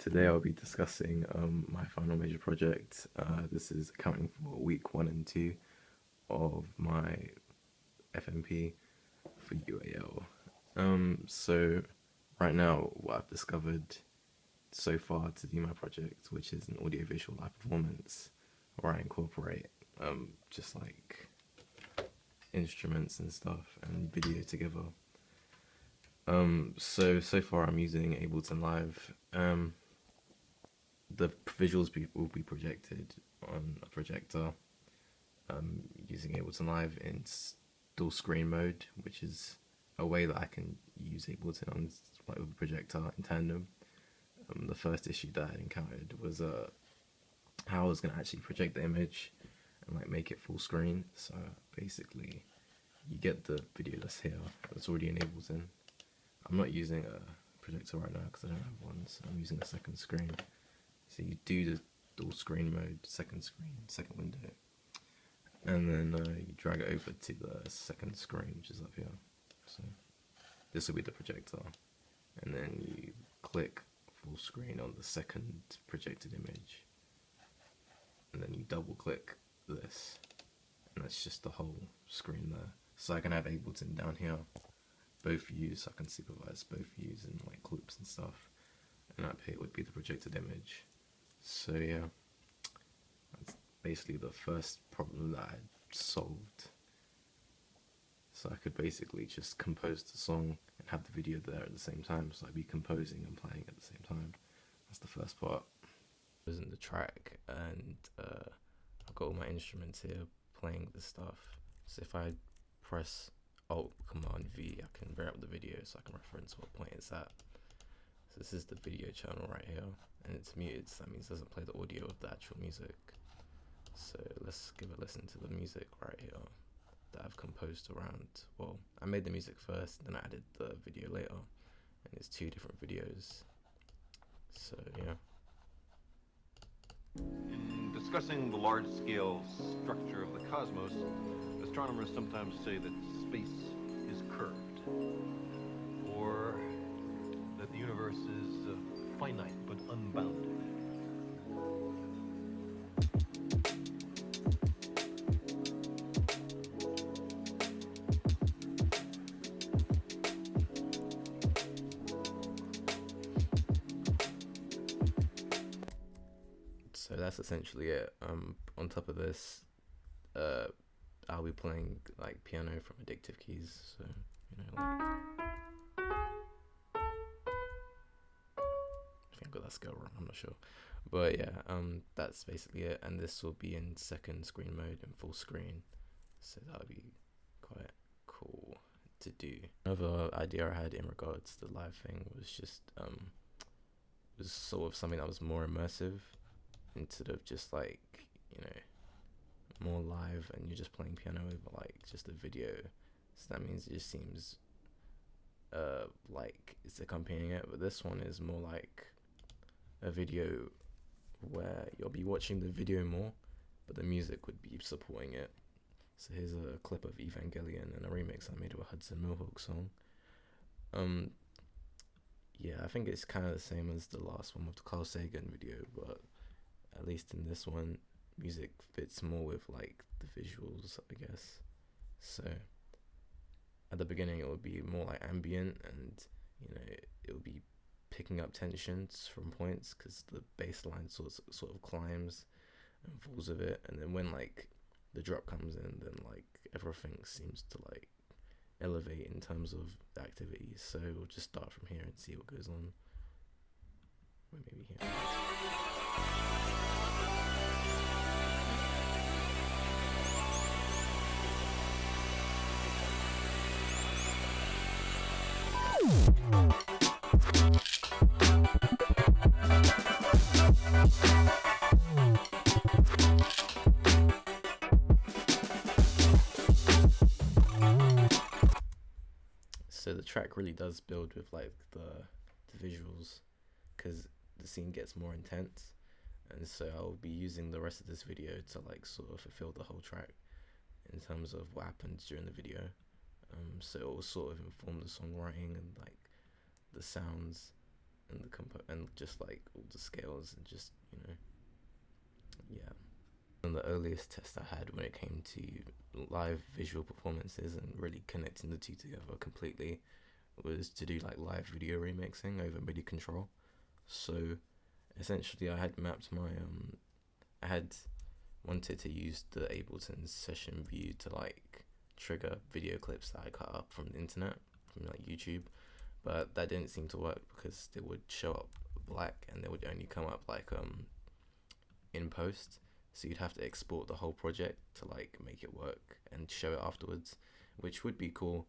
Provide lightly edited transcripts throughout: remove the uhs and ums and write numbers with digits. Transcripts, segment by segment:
Today I'll be discussing my final major project. This is accounting for week 1 and 2 of my FMP for UAL. So right now what I've discovered so far to do my project, which is an audiovisual live performance where I incorporate just like instruments and stuff and video together. So far I'm using Ableton Live. The visuals will be projected on a projector using Ableton Live in dual screen mode, which is a way that I can use Ableton on like with a projector in tandem. The first issue that I encountered was how I was gonna actually project the image and like make it full screen. So basically, you get the video that's here that's already in Ableton. I'm not using a projector right now because I don't have one, so I'm using a second screen. So you do the dual screen mode, second screen, second window, and then you drag it over to the second screen, which is up here. So this will be the projector, and then you click full screen on the second projected image, and then you double click this, and that's just the whole screen there. So I can have Ableton down here, both views, so I can supervise both views and like clips and stuff, and up here would be the projected image. So yeah, that's basically the first problem that I solved. So I could basically just compose the song and have the video there at the same time, so I'd be composing and playing at the same time. That's the first part. Isn't the track, and I've got all my instruments here playing the stuff. So if I press Alt Command V, I can bring up the video so I can reference what point it's at. So this is the video channel right here, and it's muted, so that means it doesn't play the audio of the actual music. So let's give a listen to the music right here that I've composed around. Well, I made the music first, then I added the video later, and it's 2 different videos. So yeah. In discussing the large-scale structure of the cosmos, astronomers sometimes say that space is curved, or that the universe is finite but unbounded. So that's essentially it. On top of this, I'll be playing like piano from Addictive Keys. So like, I think I got that scale wrong. I'm not sure, but yeah, that's basically it. And this will be in second screen mode and full screen. So that'll be quite cool to do. Another idea I had in regards to the live thing was just was sort of something that was more immersive, instead of just like, more live and you're just playing piano over like just a video. So that means it just seems like it's accompanying it, but this one is more like a video where you'll be watching the video more, but the music would be supporting it. So here's a clip of Evangelion and a remix I made of a Hudson Mohawk song. Yeah, I think it's kind of the same as the last one with the Carl Sagan video, but at least in this one, music fits more with like the visuals, I guess. So at the beginning it would be more like ambient, and it would be picking up tensions from points because the bass line sort of climbs and falls with it, and then when like the drop comes in, then like everything seems to like elevate in terms of the activities. So we'll just start from here and see what goes on. Or maybe here. So the track really does build with like the visuals, because the scene gets more intense, and so I'll be using the rest of this video to like sort of fulfill the whole track in terms of what happens during the video. So it will sort of inform the songwriting and like the sounds and and just like all the scales and just yeah. And the earliest test I had when it came to live visual performances and really connecting the two together completely was to do like live video remixing over MIDI control. So essentially, I had mapped my I had wanted to use the Ableton session view to like trigger video clips that I cut up from the internet, from like YouTube, but that didn't seem to work because they would show up black and they would only come up like in post. So you'd have to export the whole project to like make it work and show it afterwards, which would be cool.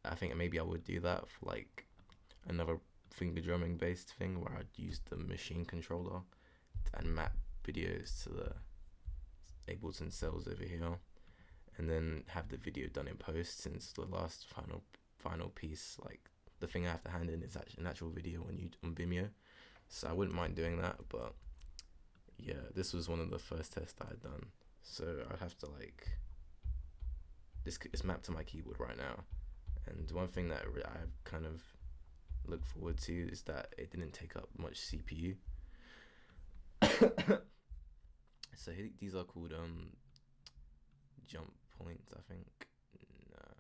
I think maybe I would do that for like another finger drumming based thing where I'd use the machine controller and map videos to the Ableton cells over here, and then have the video done in post, since the last final piece, like the thing I have to hand in, is actually an actual video on Vimeo. So I wouldn't mind doing that, but yeah, this was one of the first tests I had done. So I'd have to like it's mapped to my keyboard right now, and one thing that I kind of look forward to is that it didn't take up much CPU. So these are called jump points, I think. Nah,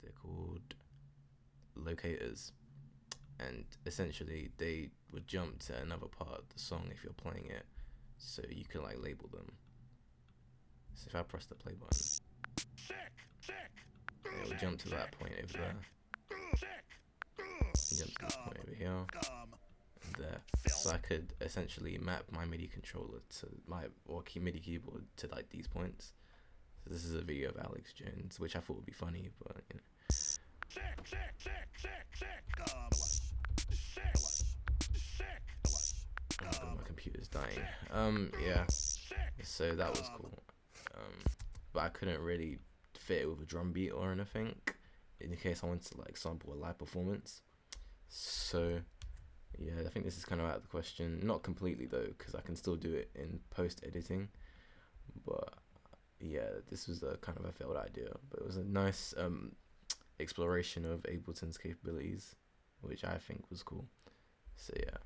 they're called locators, and essentially they would jump to another part of the song if you're playing it, so you can like label them. So if I press the play button, it will jump to that point over there, jump to this point over here, and there. So I could essentially map my MIDI controller to MIDI keyboard to like these points. So this is a video of Alex Jones, which I thought would be funny, but oh my god, my computer's dying. Yeah. So that was cool. But I couldn't really fit it with a drum beat or anything, in case I wanted to like sample a live performance. So yeah, I think this is kind of out of the question. Not completely though, because I can still do it in post editing. But yeah, this was a kind of a failed idea, but it was a nice exploration of Ableton's capabilities, which I think was cool. So yeah.